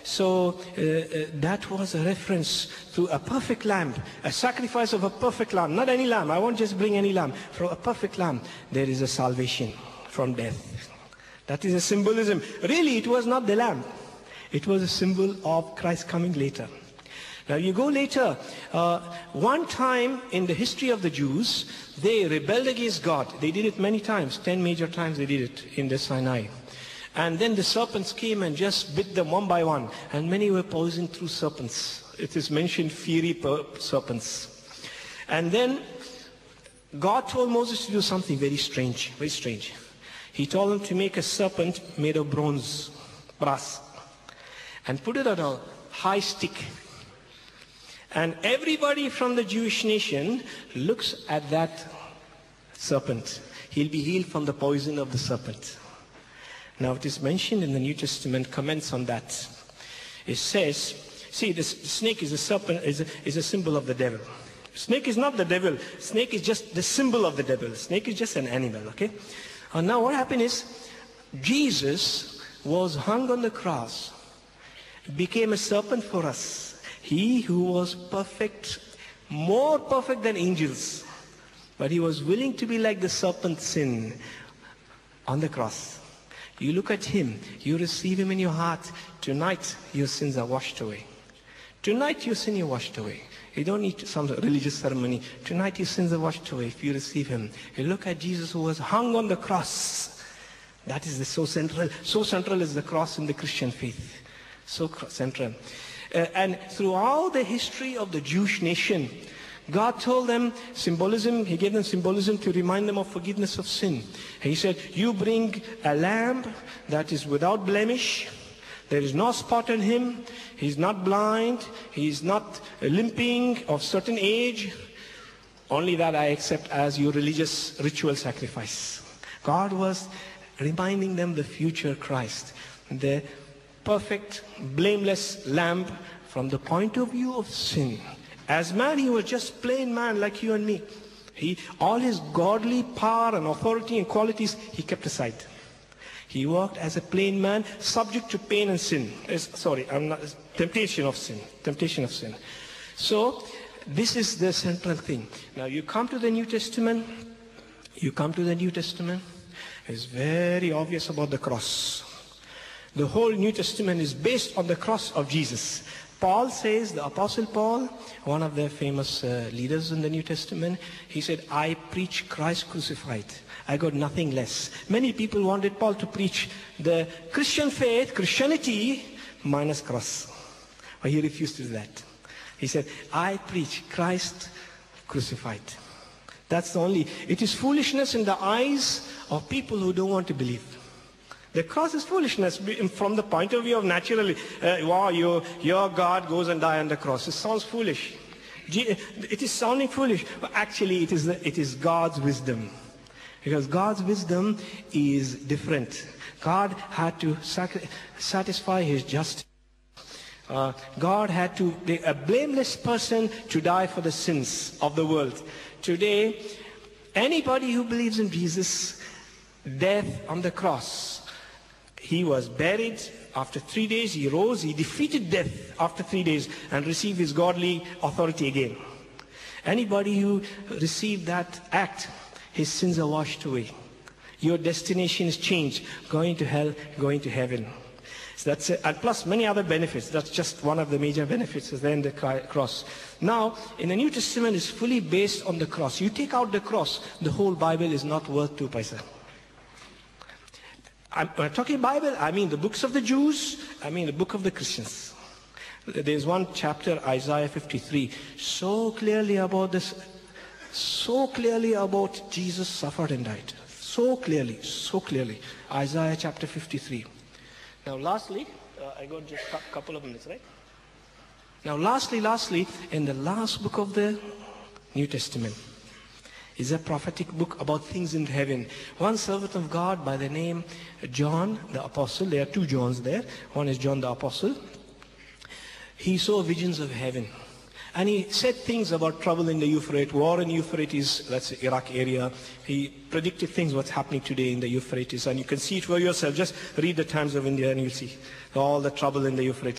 So that was a reference to a perfect lamb, a sacrifice of a perfect lamb. Not any lamb. I won't just bring any lamb. For a perfect lamb, there is a salvation from death. That is a symbolism. Really, it was not the lamb. It was a symbol of Christ coming later. Now you go later, one time in the history of the Jews, they rebelled against God. They did it many times, 10 major times they did it in the Sinai. And then the serpents came and just bit them one by one. And many were poisoned through serpents. It is mentioned fiery serpents. And then God told Moses to do something very strange, very strange. He told him to make a serpent made of bronze, brass, and put it on a high stick. And everybody from the Jewish nation looks at that serpent. He'll be healed from the poison of the serpent. Now it is mentioned in the New Testament, comments on that. It says, see, the snake is a serpent, is a symbol of the devil. Snake is not the devil. Snake is just the symbol of the devil. Snake is just an animal, okay? And now what happened is, Jesus was hung on the cross, became a serpent for us. He who was perfect, more perfect than angels, but he was willing to be like the serpent sin on the cross. You look at him, you receive him in your heart. Tonight, your sins are washed away. Tonight, your sins are washed away. You don't need some religious ceremony. Tonight, your sins are washed away if you receive him. You look at Jesus who was hung on the cross. That is so central. So central is the cross in the Christian faith. So central. And throughout the history of the Jewish nation, God told them symbolism. He gave them symbolism to remind them of forgiveness of sin. He said, you bring a lamb that is without blemish. There is no spot on him. He's not blind. He's not limping of certain age. Only that I accept as your religious ritual sacrifice. God was reminding them the future Christ, the perfect, blameless lamb from the point of view of sin. As man, he was just plain man like you and me. All his godly power and authority and qualities, he kept aside. He walked as a plain man, subject to pain and sin. Temptation of sin. Temptation of sin. So, this is the central thing. Now, you come to the New Testament. It's very obvious about the cross. The whole New Testament is based on the cross of Jesus. Paul says, the Apostle Paul, one of the famous leaders in the New Testament, he said, I preach Christ crucified. I got nothing less. Many people wanted Paul to preach the Christian faith, Christianity, minus cross. But he refused to do that. He said, I preach Christ crucified. That's the only, it is foolishness in the eyes of people who don't want to believe. The cross is foolishness from the point of view of naturally. Wow, your God goes and dies on the cross. It sounds foolish. It is sounding foolish, but actually it is God's wisdom. Because God's wisdom is different. God had to satisfy his justice. God had to be a blameless person to die for the sins of the world. Today, anybody who believes in Jesus, death on the cross, he was buried. After 3 days, he rose. He defeated death after 3 days and received his godly authority again. Anybody who received that act, his sins are washed away. Your destination is changed. Going to hell, going to heaven. So that's it. And plus many other benefits. That's just one of the major benefits is then the cross. Now, in the New Testament, it's fully based on the cross. You take out the cross, the whole Bible is not worth 2 paisa. When I'm talking Bible, I mean the books of the Jews, I mean the book of the Christians. There's one chapter, Isaiah 53, so clearly about this, so clearly about Jesus suffered and died. So clearly, Isaiah chapter 53. Now lastly, I got just a couple of minutes, right? Now lastly, in the last book of the New Testament, is a prophetic book about things in heaven. One servant of God by the name John the Apostle, there are 2 Johns there. One is John the Apostle. He saw visions of heaven. And he said things about trouble in the Euphrates, war in Euphrates, that's the Iraq area. He predicted things what's happening today in the Euphrates. And you can see it for yourself. Just read the Times of India and you'll see all the trouble in the Euphrates.